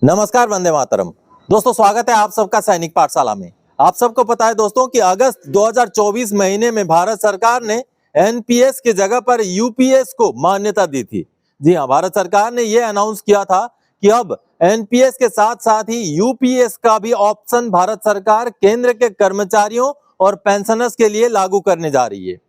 नमस्कार, वंदे मातरम। दोस्तों, स्वागत है आप सबका सैनिक पाठशाला में। आप सबको पता है दोस्तों कि अगस्त 2024 महीने में भारत सरकार ने एनपीएस की जगह पर यूपीएस को मान्यता दी थी। जी हाँ, भारत सरकार ने यह अनाउंस किया था कि अब एनपीएस के साथ साथ ही यूपीएस का भी ऑप्शन भारत सरकार केंद्र के कर्मचारियों और पेंशनर्स के लिए लागू करने जा रही है।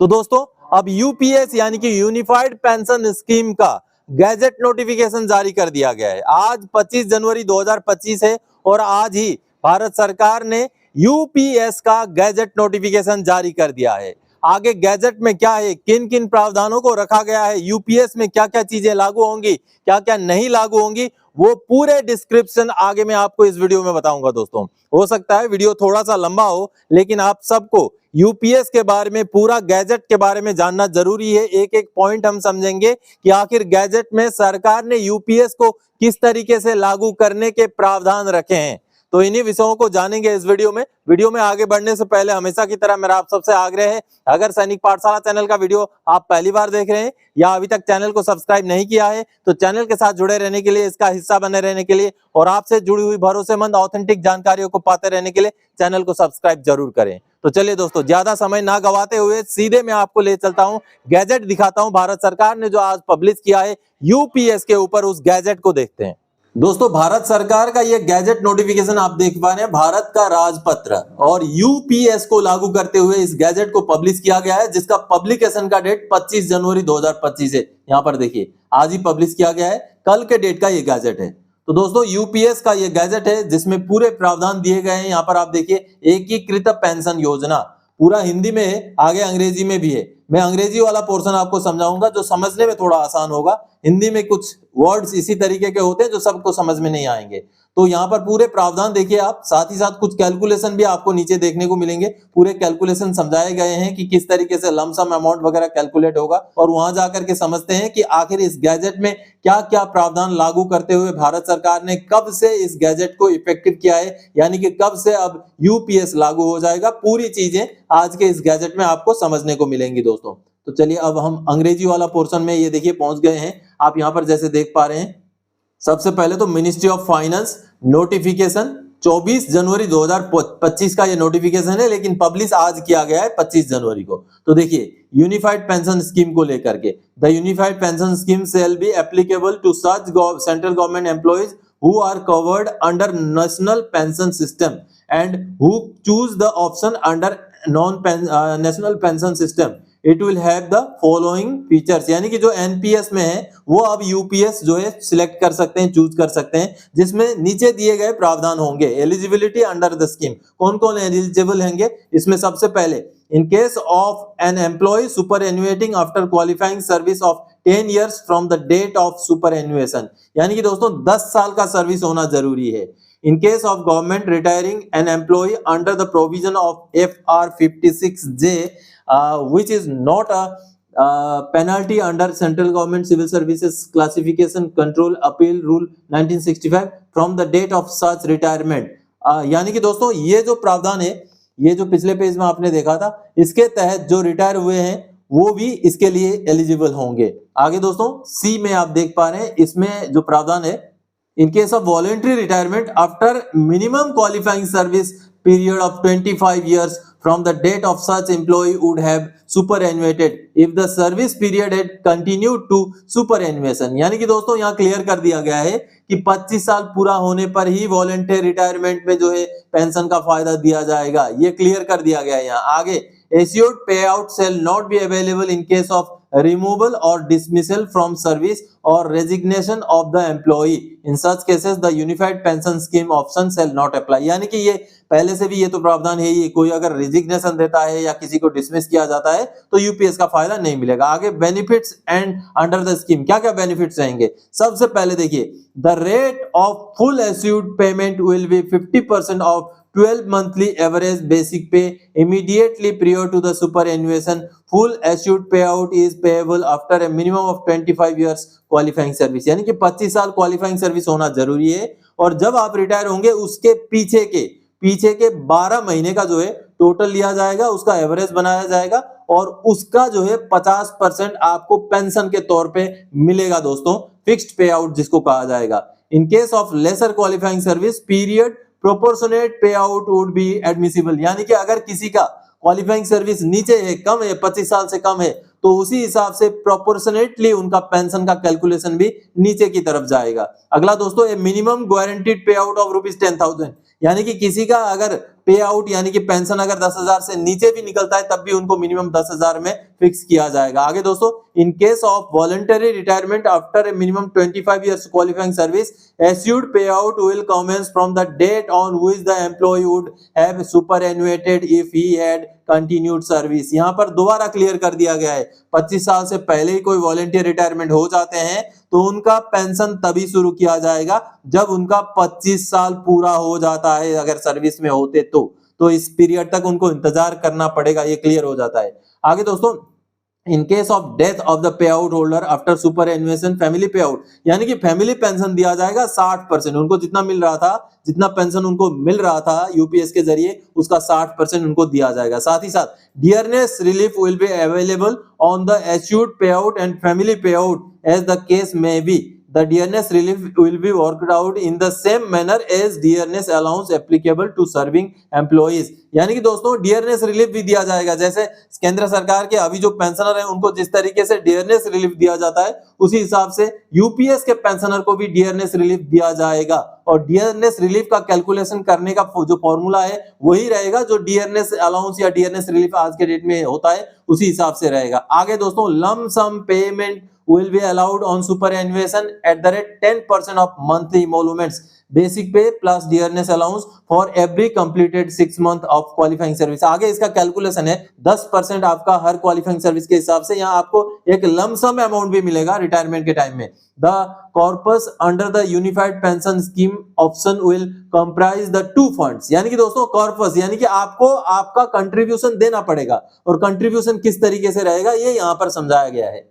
तो दोस्तों, अब यूपीएस यानी कि यूनिफाइड पेंशन स्कीम का गैजेट नोटिफिकेशन जारी कर दिया गया है। आज 25 जनवरी 2025 है और आज ही भारत सरकार ने यूपीएस का गैजेट नोटिफिकेशन जारी कर दिया है। आगे गैजेट में क्या है, किन किन प्रावधानों को रखा गया है, यूपीएस में क्या क्या चीजें लागू होंगी, क्या क्या नहीं लागू होंगी, वो पूरे डिस्क्रिप्शन आगे मैं आपको इस वीडियो में बताऊंगा। दोस्तों, हो सकता है वीडियो थोड़ा सा लंबा हो, लेकिन आप सबको यूपीएस के बारे में, पूरा गैजेट के बारे में जानना जरूरी है। एक एक पॉइंट हम समझेंगे कि आखिर गैजेट में सरकार ने यूपीएस को किस तरीके से लागू करने के प्रावधान रखे हैं। तो इन्हीं विषयों को जानेंगे इस वीडियो में। वीडियो में आगे बढ़ने से पहले हमेशा की तरह मेरा आप सबसे आग्रह है, अगर सैनिक पाठशाला चैनल का वीडियो आप पहली बार देख रहे हैं या अभी तक चैनल को सब्सक्राइब नहीं किया है, तो चैनल के साथ जुड़े रहने के लिए, इसका हिस्सा बने रहने के लिए और आपसे जुड़ी हुई भरोसेमंद ऑथेंटिक जानकारियों को पाते रहने के लिए चैनल को सब्सक्राइब जरूर करें। तो चलिए दोस्तों, ज्यादा समय ना गवाते हुए सीधे मैं आपको ले चलता हूं, गैजेट दिखाता हूं भारत सरकार ने जो आज पब्लिश किया है यूपीएस के ऊपर। उस गैजेट को देखते हैं। दोस्तों, भारत सरकार का ये गैजेट नोटिफिकेशन आप देख पा रहे हैं, भारत का राजपत्र, और यूपीएस को लागू करते हुए इस गैजेट को पब्लिश किया गया है, जिसका पब्लिकेशन का डेट 25 जनवरी 2025 है। यहाँ पर देखिए, आज ही पब्लिश किया गया है, कल के डेट का ये गैजेट है। तो दोस्तों, यूपीएस का ये गैजेट है जिसमें पूरे प्रावधान दिए गए हैं। यहाँ पर आप देखिए, एकीकृत पेंशन योजना, पूरा हिंदी में है, आगे अंग्रेजी में भी है। मैं अंग्रेजी वाला पोर्शन आपको समझाऊंगा जो समझने में थोड़ा आसान होगा। हिंदी में कुछ वर्ड्स इसी तरीके के होते हैं जो सबको समझ में नहीं आएंगे। तो यहाँ पर पूरे प्रावधान देखिए आप, साथ ही साथ कुछ कैलकुलेशन भी आपको नीचे देखने को मिलेंगे। पूरे कैलकुलेशन समझाए गए हैं कि किस तरीके से लमसम अमाउंट वगैरह कैलकुलेट होगा, और वहां जाकर के समझते हैं कि आखिर इस गैजेट में क्या क्या प्रावधान लागू करते हुए भारत सरकार ने कब से इस गैजेट को इफेक्टिव किया है, यानी कि कब से अब यूपीएस लागू हो जाएगा। पूरी चीजें आज के इस गैजेट में आपको समझने को मिलेंगी दोस्तों। तो चलिए अब हम अंग्रेजी वाला पोर्शन में ये देखिए पहुंच गए हैं। आप यहां पर जैसे देख पा रहे हैं, सबसे पहले तो मिनिस्ट्री ऑफ फाइनेंस नोटिफिकेशन 24 जनवरी 2025 का ये नोटिफिकेशन है, लेकिन पब्लिश आज किया गया है 25 जनवरी को। तो देखिए, यूनिफाइड पेंशन स्कीम को लेकर के, the unified pension scheme shall be applicable to such central government employees who are covered under national pension system and who choose the option under national pension system. It will have the following features, यानी कि जो NPS में है वो अब UPS जो है select कर सकते हैं, चूज कर सकते हैं, जिसमें नीचे दिए गए प्रावधान होंगे। एलिजिबिलिटी अंडर द स्कीम, कौन कौन एलिजिबल होंगे इसमें? सबसे पहले, in case of an employee superannuating after qualifying service of 10 years from the date of superannuation, यानी कि दोस्तों 10 साल का सर्विस होना जरूरी है। In case of government retiring an employee under the provision of FR 56J, which is not a penalty under Central Government Civil Services Classification Control Appeal Rule 1965 from the date of such retirement, यानी कि दोस्तों ये जो प्रावधान है, ये जो पिछले पेज में आपने देखा था, इसके तहत जो रिटायर हुए हैं वो भी इसके लिए एलिजिबल होंगे। आगे दोस्तों सी में आप देख पा रहे हैं, इसमें जो प्रावधान है, इन case of voluntary retirement after minimum qualifying service period of 25 years from the date of such employee would have superannuated if the service period had continued to superannuation, यानी कि दोस्तों यहाँ क्लियर कर दिया गया है कि 25 साल पूरा होने पर ही वॉलंटरी रिटायरमेंट में जो है पेंशन का फायदा दिया जाएगा। ये क्लियर कर दिया गया है यहाँ। आगे, assured payout shall not be available in case of removal or dismissal from service or resignation of the employee. In such cases the unified pension scheme option shall not apply, यानी कि ये पहले से भी ये तो प्रावधान है ही, कोई अगर रेजिग्नेशन देता है या किसी को डिसमिस किया जाता है तो यूपीएस का फायदा नहीं मिलेगा। आगे, benefits and under the scheme, क्या क्या बेनिफिट्स रहेंगे? सबसे पहले देखिए, the rate of full assured payment will be 50% of 12 monthly average basic pay immediately prior to the superannuation. Full assured payout is payable after a minimum of 25 years qualifying service, यानी कि 25 साल qualifying service होना जरूरी है, और जब आप retire होंगे उसके पीछे के 12 महीने का जो है टोटल लिया जाएगा, उसका एवरेज बनाया जाएगा और उसका जो है 50% आपको पेंशन के तौर पे मिलेगा दोस्तों, फिक्स्ड पे आउट जिसको कहा जाएगा। In case of lesser qualifying service period proportionate pay out would be admissible, यानी कि अगर किसी का क्वालिफाइंग सर्विस नीचे है, कम है, 25 साल से कम है, तो उसी हिसाब से प्रोपोर्शनेटली उनका पेंशन का कैलकुलेशन भी नीचे की तरफ जाएगा। अगला दोस्तों, ए मिनिमम गारंटीड पे आउट ऑफ ₹10,000, यानी कि किसी का अगर पे आउट यानी कि पेंशन अगर 10,000 से नीचे भी निकलता है तब भी उनको मिनिमम 10,000 में फिक्स किया जाएगा। आगे दोस्तों, in case of voluntary retirement after a minimum 25 years qualifying service assured pay out will commence from the date on which the employee would have superannuated if he had continued service. यहाँ पर दोबारा clear कर दिया गया है, 25 साल से पहले ही कोई वॉलंटियर रिटायरमेंट हो जाते हैं तो उनका पेंशन तभी शुरू किया जाएगा जब उनका 25 साल पूरा हो जाता है, अगर सर्विस में होते तो इस पीरियड तक उनको इंतजार करना पड़ेगा, ये क्लियर हो जाता है। आगे दोस्तों, in case of death of the pay out holder after superannuation family पे आउट, यानी कि फैमिली पेंशन दिया जाएगा 60%, उनको जितना मिल रहा था, जितना पेंशन उनको मिल रहा था यूपीएस के जरिए उसका 60% उनको दिया जाएगा। साथ ही साथ dearness relief will be available on the assured payout and family पे out as the case may be. The dearness relief will be worked out in the same manner as dearness allowance applicable to serving employees। यानी कि दोस्तों dearness relief भी दिया जाएगा, जैसे केंद्र सरकार के अभी जो पेंशनर हैं उनको जिस तरीके से डियरनेस रिलीफ दिया जाता है उसी हिसाब से यूपीएस के पेंशनर को भी डियरनेस रिलीफ दिया जाएगा। और डियरनेस रिलीफ का कैलकुलेशन करने का जो फॉर्मूला है वही रहेगा जो डियरनेस अलाउंस या डियरनेस रिलीफ आज के डेट में होता है, उसी हिसाब से रहेगा। आगे दोस्तों, lump sum payment will be allowed on superannuation at the rate 10% of monthly emoluments, basic pay plus dearness allowance for every completed 6 month of qualifying service। आगे इसका कैलकुलेशन है 10% आपका हर क्वालिफाइंग सर्विस के हिसाब से, यहाँ आपको एक लमसम अमाउंट भी मिलेगा रिटायरमेंट के टाइम में। The corpus under the unified pension scheme option will comprise the 2 funds, यानी कि दोस्तों कॉर्पस यानी कि आपको आपका कंट्रीब्यूशन देना पड़ेगा, और कंट्रीब्यूशन किस तरीके से रहेगा ये यहाँ पर समझाया गया है।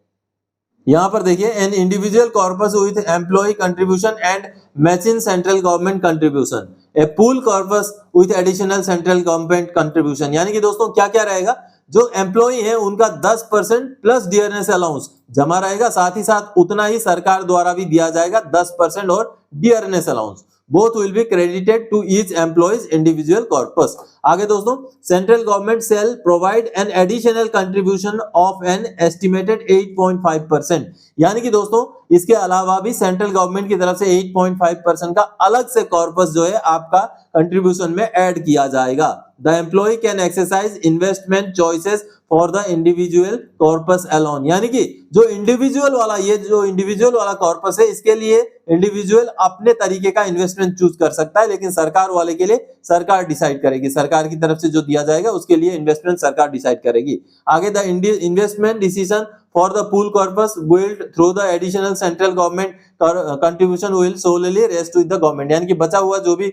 यहां पर देखिए, an individual corpus with employee contribution and matching central government contribution, a pool corpus with additional central government contribution, यानी कि दोस्तों क्या क्या रहेगा, जो एम्प्लॉय है उनका 10% प्लस डियरनेस अलाउंस जमा रहेगा, साथ ही साथ उतना ही सरकार द्वारा भी दिया जाएगा 10% और dearness allowance, both will be credited to each employee's individual corpus। आगे दोस्तों, central government shall provide an additional contribution of an estimated 8.5%, यानी कि दोस्तों इसके अलावा भी सेंट्रल गवर्नमेंट की तरफ से 8.5% का अलग से कॉर्पस जो है आपका कंट्रीब्यूशन में ऐड किया जाएगा। The employee can exercise investment choices for the individual corpus alone, यानी कि जो इंडिविजुअल वाला, ये जो इंडिविजुअल वाला कॉर्पस है इसके लिए इंडिविजुअल अपने तरीके का इन्वेस्टमेंट चूज कर सकता है, लेकिन सरकार वाले के लिए सरकार डिसाइड करेगी, सरकार की तरफ से जो दिया जाएगा उसके लिए इन्वेस्टमेंट सरकार डिसाइड करेगी। आगे, the investment decision for the pool corpus built through the additional central government contribution will solely rest with the government, यानी कि बचा हुआ जो भी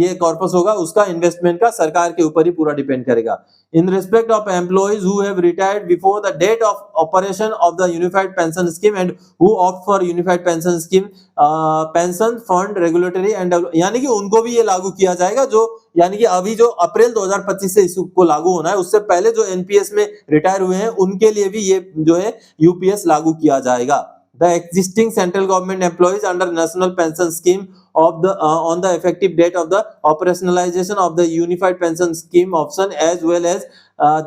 ये कॉर्पस होगा उसका इन्वेस्टमेंट का सरकार के ऊपर ही पूरा डिपेंड करेगा। In respect of employees who have retired before the date of operation of the unified pension scheme and who opt for unified pension scheme, pension fund regulatory and, यानी कि उनको भी ये लागू किया जाएगा, जो यानी कि अभी जो अप्रैल 2025 से इसको लागू होना है, उससे पहले जो एनपीएस में रिटायर हुए हैं उनके लिए भी ये जो है यूपीएस लागू किया जाएगा। The existing central government employees under national pension scheme of the on the effective date of the operationalization of the unified pension scheme option, as well as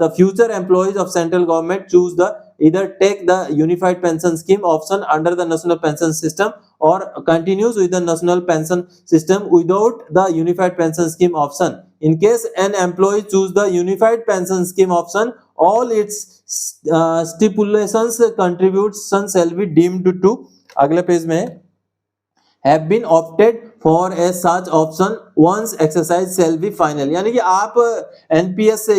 the future employees of central government choose the either take the unified pension scheme option under the national pension system or continues with the national pension system without the unified pension scheme option। In case an employee choose the unified pension scheme option, all its stipulations contribution shall be deemed to, अगले page में have been opted for as such option once exercise shall be final, यानी कि आप NPS से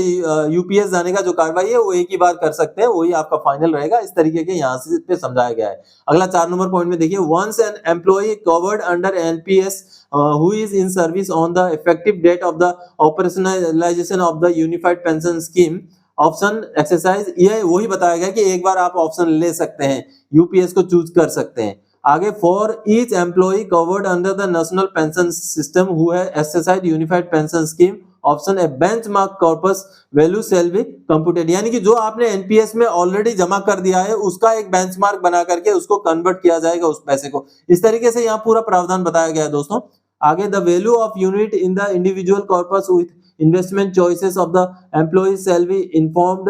UPS जाने का जो कार्रवाई है वो एक ही बार कर सकते हैं, वही आपका फाइनल रहेगा। इस तरीके के यहाँ से पे समझाया गया है। अगला 4 नंबर पॉइंट में देखिए, once an employee covered under NPS who is in service on the effective date of the operationalization of the unified pension scheme option exercise, ये वही बताया गया कि एक बार आप ऑप्शन ले सकते हैं, यूपीएस को चूज कर सकते हैं। आगे, for each employ covered under the national pension system who have exercise unified pension scheme option A benchmark corpus value shall be computed, यानी कि जो आपने एनपीएस में ऑलरेडी जमा कर दिया है उसका एक बेंचमार्क बना करके उसको कन्वर्ट किया जाएगा उस पैसे को। इस तरीके से यहाँ पूरा प्रावधान बताया गया है दोस्तों। आगे the value of unit in the individual corpus with investment choices of the employees shall be informed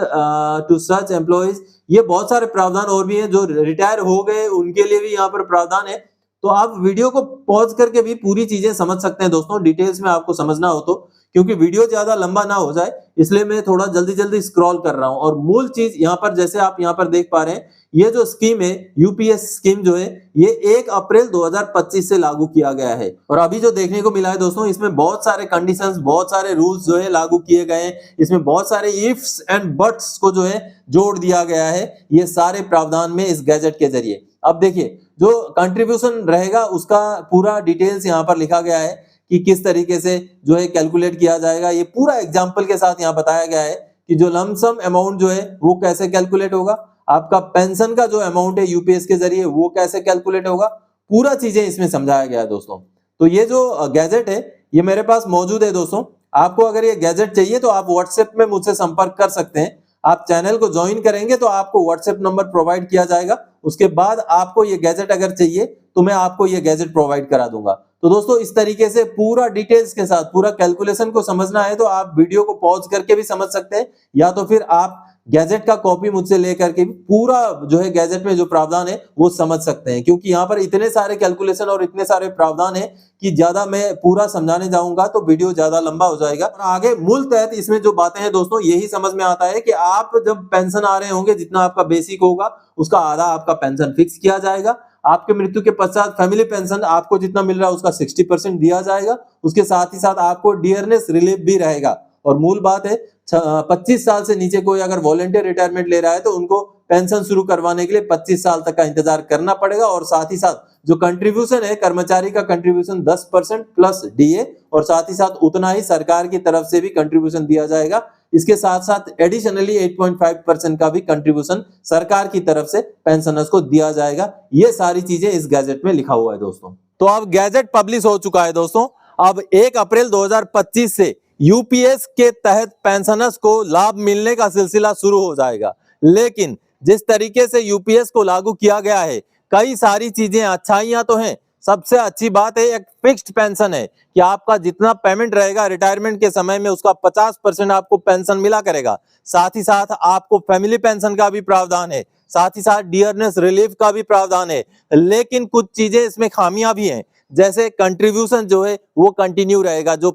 to such employees. ये बहुत सारे प्रावधान और भी हैं जो रिटायर हो गए उनके लिए भी यहाँ पर प्रावधान है। तो आप वीडियो को पॉज करके भी पूरी चीजें समझ सकते हैं दोस्तों, डिटेल्स में आपको समझना हो तो, क्योंकि वीडियो ज्यादा लंबा ना हो जाए इसलिए मैं थोड़ा जल्दी जल्दी स्क्रॉल कर रहा हूं। और मूल चीज यहाँ पर जैसे आप यहाँ पर देख पा रहे हैं, ये जो स्कीम है यूपीएस स्कीम जो है ये 1 अप्रैल 2025 से लागू किया गया है। और अभी जो देखने को मिला है दोस्तों, इसमें बहुत सारे कंडीशंस, बहुत सारे रूल्स जो है लागू किए गए हैं। इसमें बहुत सारे इफ्स एंड बट्स को जो है जोड़ दिया गया है ये सारे प्रावधान में इस गैजेट के जरिए। अब देखिए जो कंट्रीब्यूशन रहेगा उसका पूरा डिटेल्स यहाँ पर लिखा गया है कि किस तरीके से जो है कैलकुलेट किया जाएगा। ये पूरा एग्जांपल के साथ यहाँ बताया गया है कि जो लमसम अमाउंट जो है वो कैसे कैलकुलेट होगा, आपका पेंशन का जो अमाउंट है यूपीएस के जरिए वो कैसे कैलकुलेट होगा, पूरा चीजें इसमें समझाया गया है दोस्तों। तो ये जो गैजेट है ये मेरे पास मौजूद है दोस्तों। आपको अगर ये गैजेट चाहिए तो आप व्हाट्सएप में मुझसे संपर्क कर सकते हैं। आप चैनल को ज्वाइन करेंगे तो आपको व्हाट्सएप नंबर प्रोवाइड किया जाएगा, उसके बाद आपको ये गैजेट अगर चाहिए तो मैं आपको ये गैजेट प्रोवाइड करा दूंगा। तो दोस्तों इस तरीके से पूरा डिटेल्स के साथ पूरा कैलकुलेशन को समझना है तो आप वीडियो को पॉज करके भी समझ सकते हैं, या तो फिर आप गैजेट का कॉपी मुझसे लेकर के भी पूरा जो है गैजेट में जो प्रावधान है वो समझ सकते हैं, क्योंकि यहाँ पर इतने सारे कैलकुलेशन और इतने सारे प्रावधान है कि ज्यादा मैं पूरा समझाने जाऊंगा तो वीडियो ज्यादा लंबा हो जाएगा। और आगे मूल तहत इसमें जो बातें हैं दोस्तों यही समझ में आता है कि आप जब पेंशन आ रहे होंगे जितना आपका बेसिक होगा उसका आधा आपका पेंशन फिक्स किया जाएगा। आपके मृत्यु के पश्चात फैमिली पेंशन आपको जितना मिल रहा है उसका 60% दिया जाएगा। उसके साथ ही साथ आपको डियरनेस रिलीफ भी रहेगा। और मूल बात है 25 साल से नीचे कोई अगर वॉलंटियर रिटायरमेंट ले रहा है तो उनको पेंशन शुरू करवाने के लिए 25 साल तक का इंतजार करना पड़ेगा। और साथ ही साथ जो कंट्रीब्यूशन है कर्मचारी का कंट्रीब्यूशन 10% प्लस डीए, और साथ ही साथ उतना ही सरकार की तरफ से भी कंट्रीब्यूशन दिया जाएगा। इसके साथ साथ एडिशनली 8.5% का भी कंट्रीब्यूशन सरकार की तरफ से पेंशनर्स को दिया जाएगा। ये सारी चीजें इस गैजेट में लिखा हुआ है दोस्तों। तो अब गैजेट पब्लिश हो चुका है दोस्तों। अब 1 अप्रैल 2025 से यूपीएस के तहत पेंशनर्स को लाभ मिलने का सिलसिला शुरू हो जाएगा। लेकिन जिस तरीके से यूपीएस को लागू किया गया है कई सारी चीजें अच्छाइयां तो हैं। सबसे अच्छी बात है एक फिक्स्ड पेंशन है कि आपका जितना पेमेंट रहेगा रिटायरमेंट के समय में उसका 50% आपको पेंशन मिला करेगा। साथ ही साथ आपको फैमिली पेंशन का भी प्रावधान है, साथ ही साथ डियरनेस रिलीफ का भी प्रावधान है। लेकिन कुछ चीजें इसमें खामियां भी हैं, जैसे कंट्रीब्यूशन जो है वो कंटिन्यू रहेगा। जो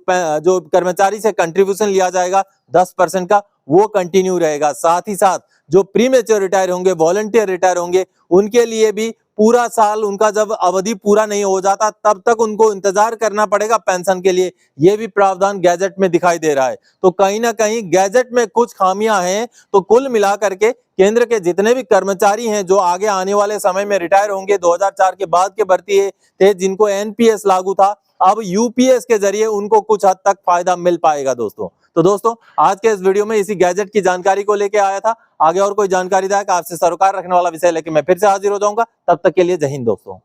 कर्मचारी से कंट्रीब्यूशन लिया जाएगा 10% का वो कंटिन्यू रहेगा। साथ ही साथ जो प्रीमेच्योर रिटायर होंगे, वॉलंटियर रिटायर होंगे, उनके लिए भी पूरा साल उनका जब अवधि पूरा नहीं हो जाता तब तक उनको इंतजार करना पड़ेगा पेंशन के लिए। ये भी प्रावधान गैजेट में दिखाई दे रहा है। तो कहीं ना कहीं गैजेट में कुछ खामियां हैं। तो कुल मिलाकर के केंद्र के जितने भी कर्मचारी हैं जो आगे आने वाले समय में रिटायर होंगे, 2004 के बाद के भर्ती थे जिनको एनपीएस लागू था, अब यूपीएस के जरिए उनको कुछ हद तक फायदा मिल पाएगा दोस्तों। तो दोस्तों आज के इस वीडियो में इसी गैजेट की जानकारी को लेके आया था। आगे और कोई जानकारी दायक आपसे सरोकार रखने वाला विषय लेके मैं फिर से हाजिर हो जाऊंगा। तब तक के लिए जय हिंद दोस्तों।